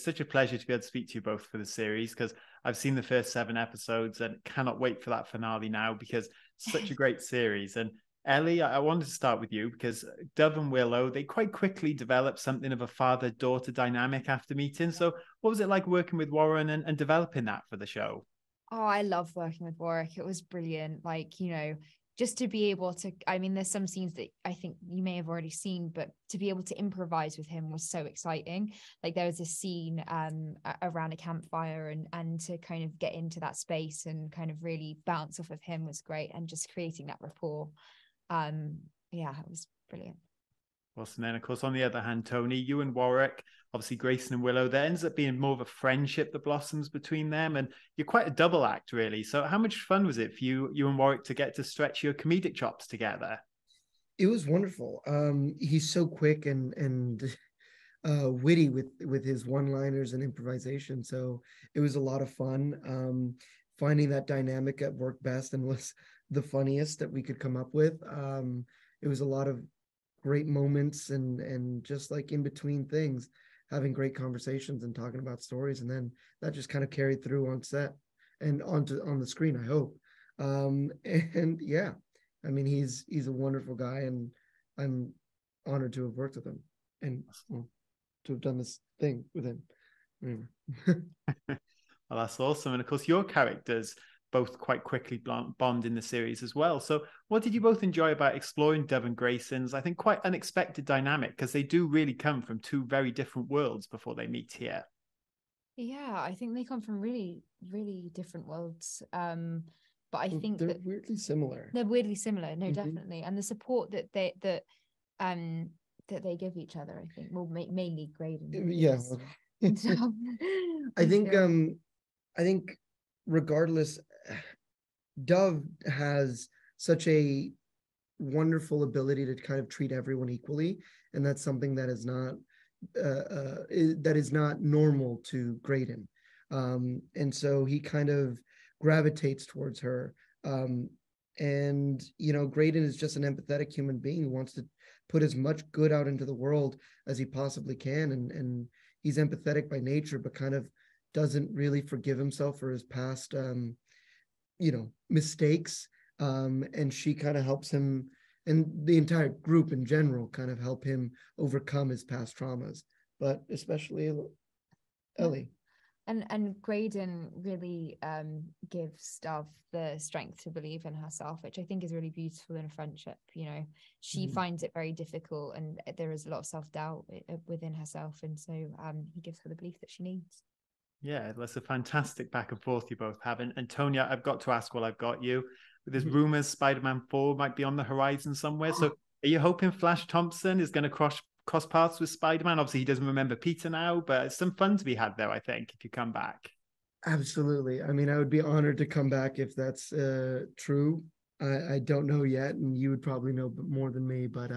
such a pleasure to be able to speak to you both for the series, because I've seen the first 7 episodes and cannot wait for that finale now, because it's such a great series. And Ellie, I wanted to start with you because Dove and Willow, they quite quickly developed something of a father-daughter dynamic after meeting. So what was it like working with Warren and developing that for the show? Oh, I love working with Warwick. It was brilliant. Like, just to be able to, I mean, there's some scenes that I think you may have already seen, but to be able to improvise with him was so exciting. Like there was a scene around a campfire, and to kind of get into that space and kind of really bounce off of him was great. And just creating that rapport. Yeah, it was brilliant. Awesome. Then, of course, on the other hand, Tony, you and Warwick, obviously Grayson and Willow, there ends up being more of a friendship that blossoms between them, and you're quite a double act, really. So how much fun was it for you and Warwick to get to stretch your comedic chops together? It was wonderful. He's so quick and witty with his one-liners and improvisation. So it was a lot of fun. Finding that dynamic at work best and was the funniest that we could come up with. It was a lot of great moments and just like in between things, having great conversations and talking about stories, and then that just kind of carried through on set and on the screen, I hope. And yeah, I mean, he's a wonderful guy, and I'm honored to have worked with him and to have done this thing with him. Well, that's awesome. And of course, your characters both quite quickly bond in the series as well. So what did you both enjoy about exploring Dove and Grayson's, I think, quite unexpected dynamic, because they do really come from 2 very different worlds before they meet here? Yeah, I think they come from really, really different worlds. But I think they're weirdly similar. They're weirdly similar, no, definitely. And the support that they give each other, I think, well, mainly Graydon. Yeah. I think regardless, Dove has such a wonderful ability to kind of treat everyone equally, and that's something that is not normal to Graydon, and so he kind of gravitates towards her, and Graydon is just an empathetic human being who wants to put as much good out into the world as he possibly can, and he's empathetic by nature, but kind of doesn't really forgive himself for his past mistakes, and she kind of helps him, and the entire group in general kind of help him overcome his past traumas, but especially Ellie. And Graydon really gives Dove the strength to believe in herself, which I think is really beautiful in a friendship. She finds it very difficult, and there is a lot of self-doubt within herself, and so he gives her the belief that she needs. Yeah, that's a fantastic back and forth you both have. And Tony, I've got to ask while I've got you. There's rumors Spider-Man 4 might be on the horizon somewhere. So are you hoping Flash Thompson is going to cross paths with Spider-Man? Obviously, he doesn't remember Peter now, but it's some fun to be had there, I think, if you come back. Absolutely. I mean, I would be honored to come back if that's true. I don't know yet, and you would probably know more than me. But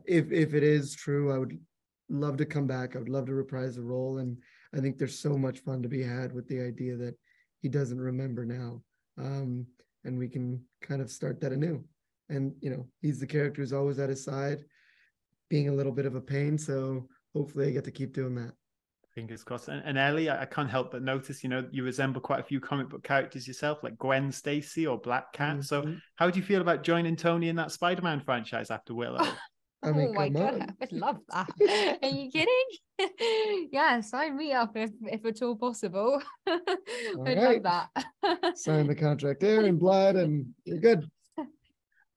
if it is true, I would love to come back. I would love to reprise the role, and I think there's so much fun to be had with the idea that he doesn't remember now, and we can kind of start that anew. And he's the character who's always at his side, being a little bit of a pain. So hopefully I get to keep doing that. Fingers crossed. And Ellie, I can't help but notice, you resemble quite a few comic book characters yourself, like Gwen Stacy or Black Cat. So how do you feel about joining Tony in that Spider-Man franchise after Willow? I mean, oh my God, I would love that. Are you kidding? Yeah, sign me up if at all possible. I'd love that. Sign the contract there in blood and you're good.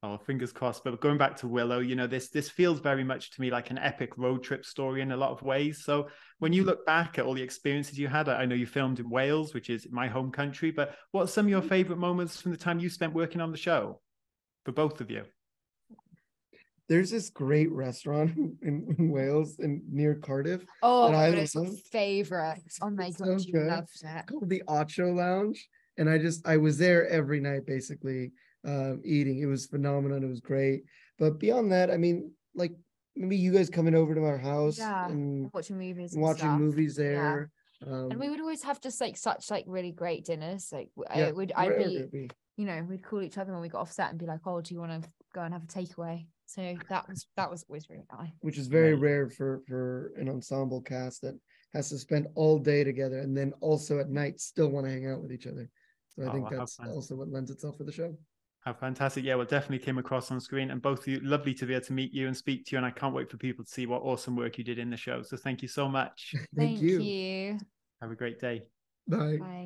Oh, fingers crossed. But going back to Willow, this feels very much to me like an epic road trip story in a lot of ways. So when you look back at all the experiences you had, I know you filmed in Wales, which is my home country, but what are some of your favorite moments from the time you spent working on the show for both of you? There's this great restaurant in Wales and near Cardiff. Oh, it's my favorite. Oh my God, you loved it. It's called the Ocho Lounge. And I was there every night, basically, eating. It was phenomenal. It was great. But beyond that, I mean, like maybe you guys coming over to our house and watching movies there. Yeah. And we would always have just such really great dinners. Like we'd call each other when we got off set and be like, oh, do you want to go and have a takeaway? So that was always really nice. Which is very rare for an ensemble cast that has to spend all day together, and then also at night still want to hang out with each other. So I think that's also what lends itself for the show. How fantastic. Yeah, well, definitely came across on screen, and both of you, lovely to be able to meet you and speak to you. And I can't wait for people to see what awesome work you did in the show. So thank you so much. Thank you. Have a great day. Bye. Bye.